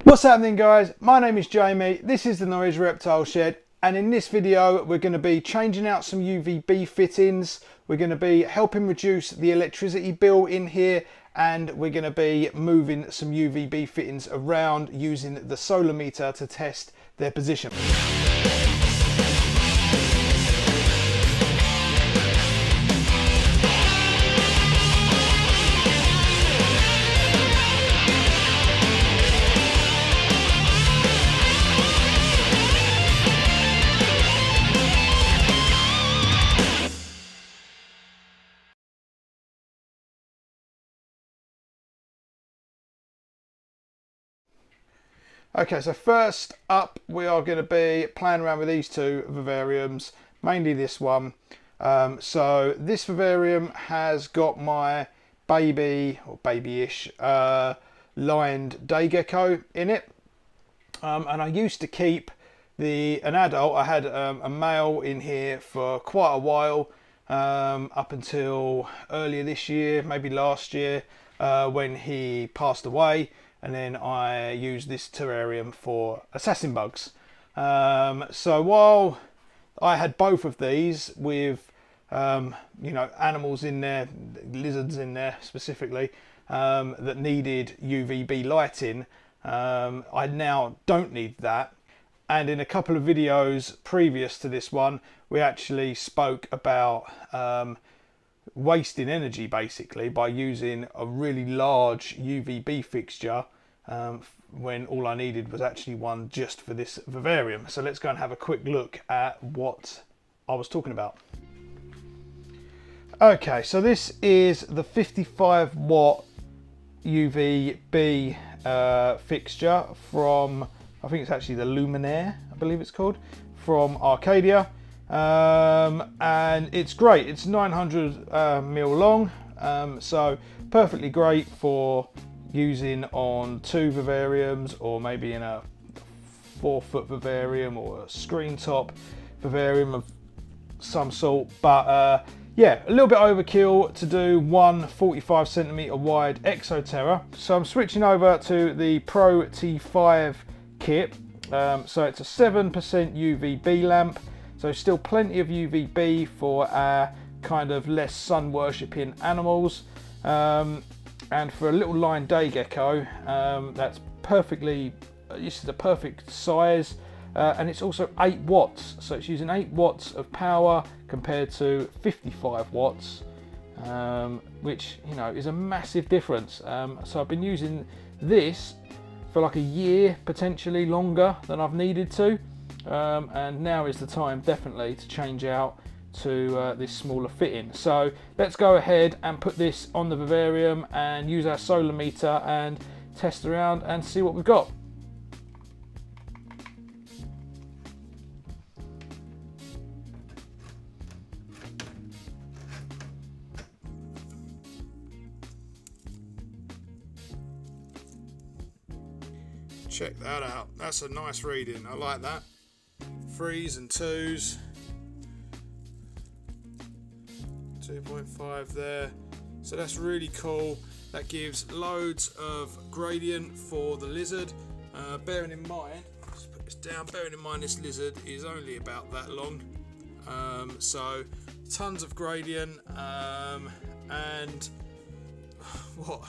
What's happening, guys? My name is Jamie, this is the Norwich Reptile Shed, and in this video we're going to be changing out some UVB fittings. We're going to be helping reduce the electricity bill in here, and we're going to be moving some UVB fittings around using the solar meter to test their position. Okay, so first up we are going to be playing around with these two vivariums, mainly this one. So this vivarium has got my baby, or babyish, lined day gecko in it. And I used to keep an adult. I had a male in here for quite a while, up until earlier this year, maybe last year, when he passed away. And then I used this terrarium for assassin bugs. So while I had both of these with you know, animals in there, lizards in there specifically, that needed UVB lighting, I now don't need that. And in a couple of videos previous to this one, we actually spoke about wasting energy basically by using a really large UVB fixture when all I needed was actually one just for this vivarium. So let's go and have a quick look at what I was talking about. Okay, so this is the 55 watt UVB fixture from, I think it's actually the Luminaire, I believe it's called, from Arcadia. And it's great. It's 900 mil long, so perfectly great for using on two vivariums, or maybe in a 4-foot vivarium or a screen top vivarium of some sort. But yeah, a little bit overkill to do one 45 centimeter wide Exoterra. So I'm switching over to the Pro T5 kit. So it's a 7% UVB lamp. So still plenty of UVB for our kind of less sun worshipping animals. And for a little line day gecko, that's perfectly, this is the perfect size. And it's also 8 watts. So it's using 8 watts of power compared to 55 watts, which, you know, is a massive difference. So I've been using this for like a year, potentially longer than I've needed to. And now is the time definitely to change out to this smaller fitting. So let's go ahead and put this on the vivarium and use our solar meter and test around and see what we've got. Check that out, that's a nice reading, I like that. 3s and 2s, 2.5 there, so that's really cool. That gives loads of gradient for the lizard, bearing in mind, let's put this down, bearing in mind this lizard is only about that long, so tons of gradient, and what,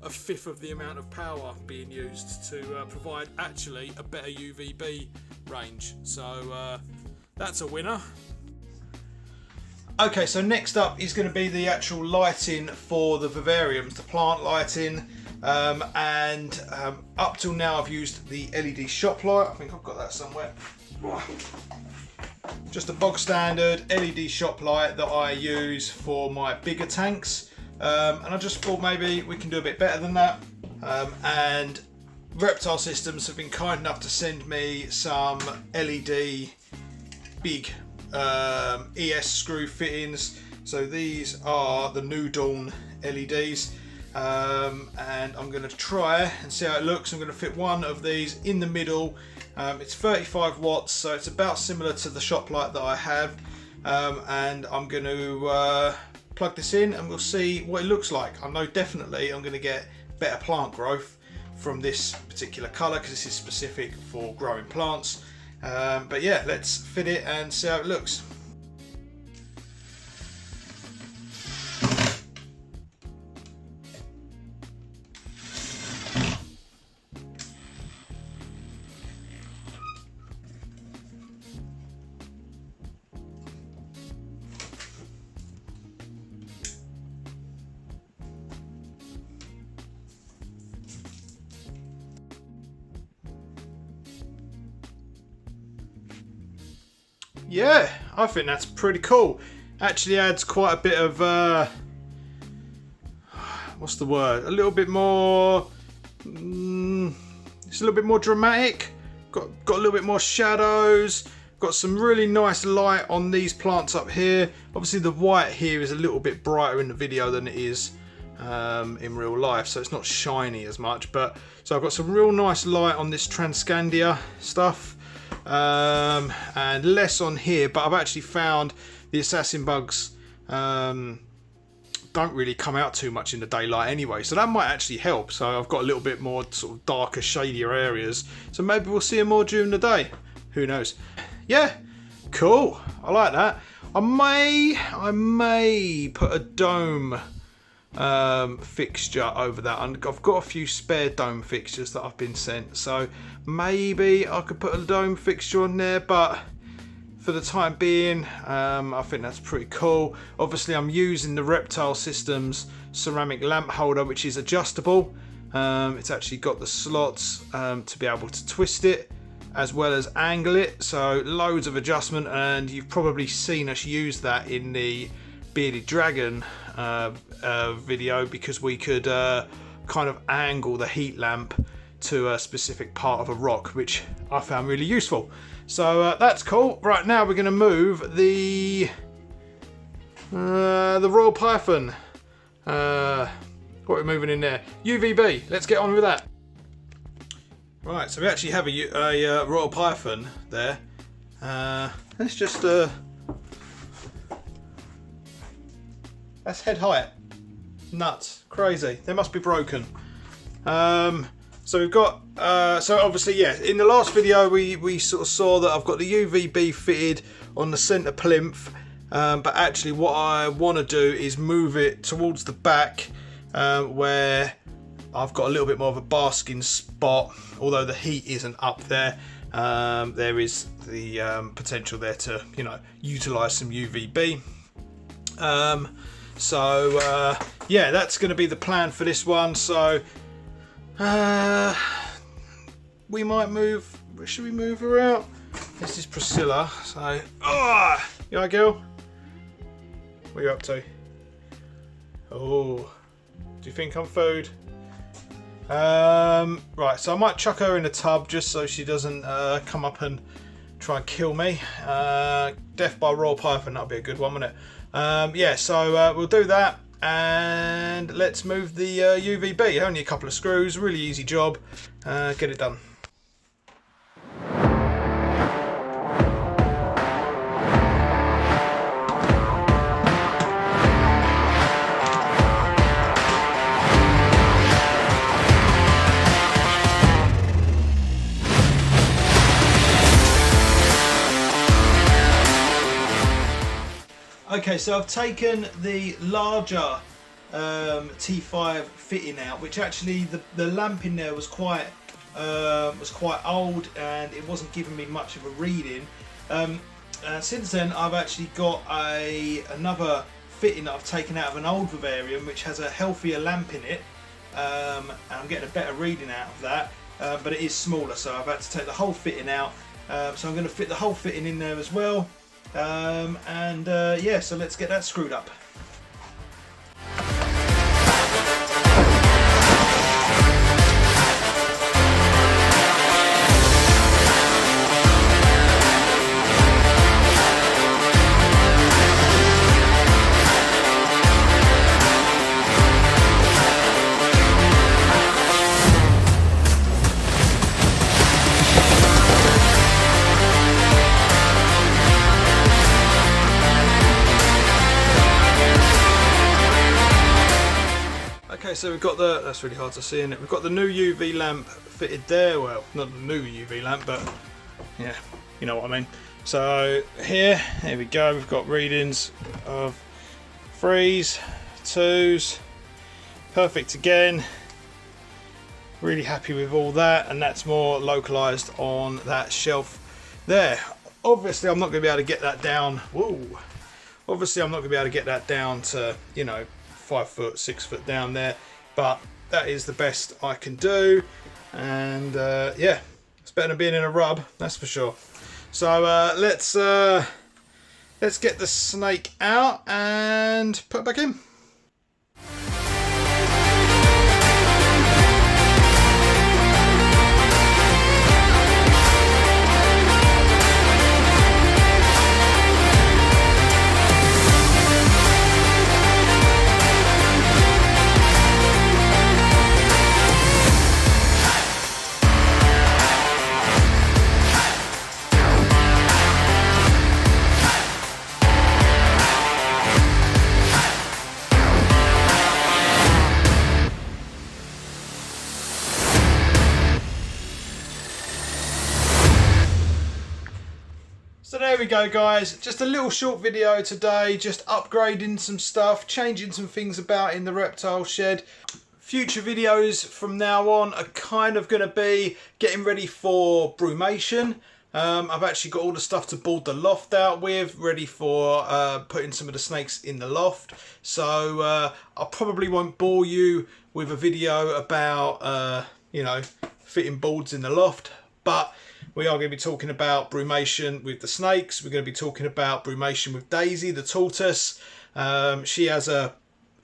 a fifth of the amount of power being used to provide actually a better UVB range. So that's a winner. Okay, so next up is going to be the actual lighting for the vivariums, the plant lighting, and up till now I've used the LED shop light. I think I've got that somewhere. Just a bog standard LED shop light that I use for my bigger tanks. And I just thought maybe we can do a bit better than that. And Reptile Systems have been kind enough to send me some LED big ES screw fittings. So these are the New Dawn LEDs. And I'm going to try and see how it looks. I'm going to fit one of these in the middle. It's 35 watts, so it's about similar to the shop light that I have. And I'm going to plug this in and we'll see what it looks like. I know definitely I'm going to get better plant growth from this particular colour because this is specific for growing plants. But yeah, let's fit it and see how it looks. Yeah, I think that's pretty cool. Actually adds quite a bit of, what's the word? A little bit more, it's a little bit more dramatic. Got a little bit more shadows. Got some really nice light on these plants up here. Obviously the white here is a little bit brighter in the video than it is in real life, so it's not shiny as much. But so I've got some real nice light on this Transcandia stuff. And less on here, but I've actually found the assassin bugs don't really come out too much in the daylight anyway, so that might actually help. So I've got a little bit more sort of darker, shadier areas, so maybe we'll see them more during the day. Who knows? Yeah, cool. I like that. I may put a dome fixture over that, and I've got a few spare dome fixtures that I've been sent, so maybe I could put a dome fixture on there, but for the time being I think that's pretty cool. Obviously I'm using the Reptile Systems ceramic lamp holder, which is adjustable. It's actually got the slots to be able to twist it as well as angle it, so loads of adjustment, and you've probably seen us use that in the Bearded Dragon video, because we could kind of angle the heat lamp to a specific part of a rock, which I found really useful. So that's cool. Right, now we're going to move the Royal Python. What are we moving in there? UVB. Let's get on with that. Right, so we actually have a Royal Python there. Let's just that's head height. Nuts. Crazy. They must be broken. So we've got, so obviously, yeah, in the last video we sort of saw that I've got the UVB fitted on the centre plinth, but actually what I want to do is move it towards the back where I've got a little bit more of a basking spot, although the heat isn't up there. There is the potential there to, you know, utilise some UVB. Yeah, that's going to be the plan for this one. So we might move. Should we move her out? This is Priscilla. So, you alright, girl? What are you up to? Oh, do you think I'm food? Right, so I might chuck her in a tub just so she doesn't come up and try and kill me. Death by Royal Python, that'll be a good one, wouldn't it? Yeah, so we'll do that, and let's move the UVB. Only a couple of screws, really easy job. Get it done. Okay, so I've taken the larger T5 fitting out, which actually the lamp in there was quite old and it wasn't giving me much of a reading. Since then, I've actually got another fitting that I've taken out of an old Vivarium, which has a healthier lamp in it, and I'm getting a better reading out of that. But it is smaller, so I've had to take the whole fitting out. So I'm going to fit the whole fitting in there as well. Yeah, so let's get that screwed up. so we've got the, that's really hard to see in it, we've got the new UV lamp fitted there. Well, not the new UV lamp, but yeah, you know what I mean. So here we go, we've got readings of 3s, 2s, perfect again. Really happy with all that, and that's more localized on that shelf there. Obviously I'm not going to be able to get that down. Whoa. Obviously I'm not going to be able to get that down to, you know, 5 foot, 6 foot down there, but that is the best I can do. And yeah, it's better than being in a rub, that's for sure. So let's get the snake out and put it back in. So there we go guys, just a little short video today, just upgrading some stuff, changing some things about in the reptile shed. Future videos from now on are kind of going to be getting ready for brumation. I've actually got all the stuff to board the loft out with, ready for putting some of the snakes in the loft. So I probably won't bore you with a video about, you know, fitting boards in the loft, but we are going to be talking about brumation with the snakes. We're going to be talking about brumation with Daisy, the tortoise. She has a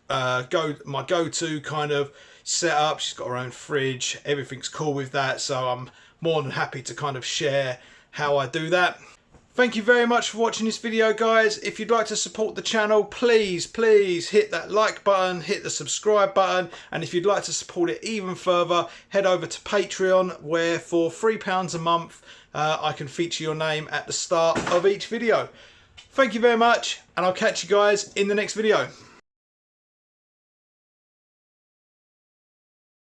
my go-to kind of setup. She's got her own fridge. Everything's cool with that. So I'm more than happy to kind of share how I do that. Thank you very much for watching this video, guys. If you'd like to support the channel, please hit that like button, hit the subscribe button, and if you'd like to support it even further, head over to Patreon, where for £3 a month I can feature your name at the start of each video. Thank you very much, and I'll catch you guys in the next video.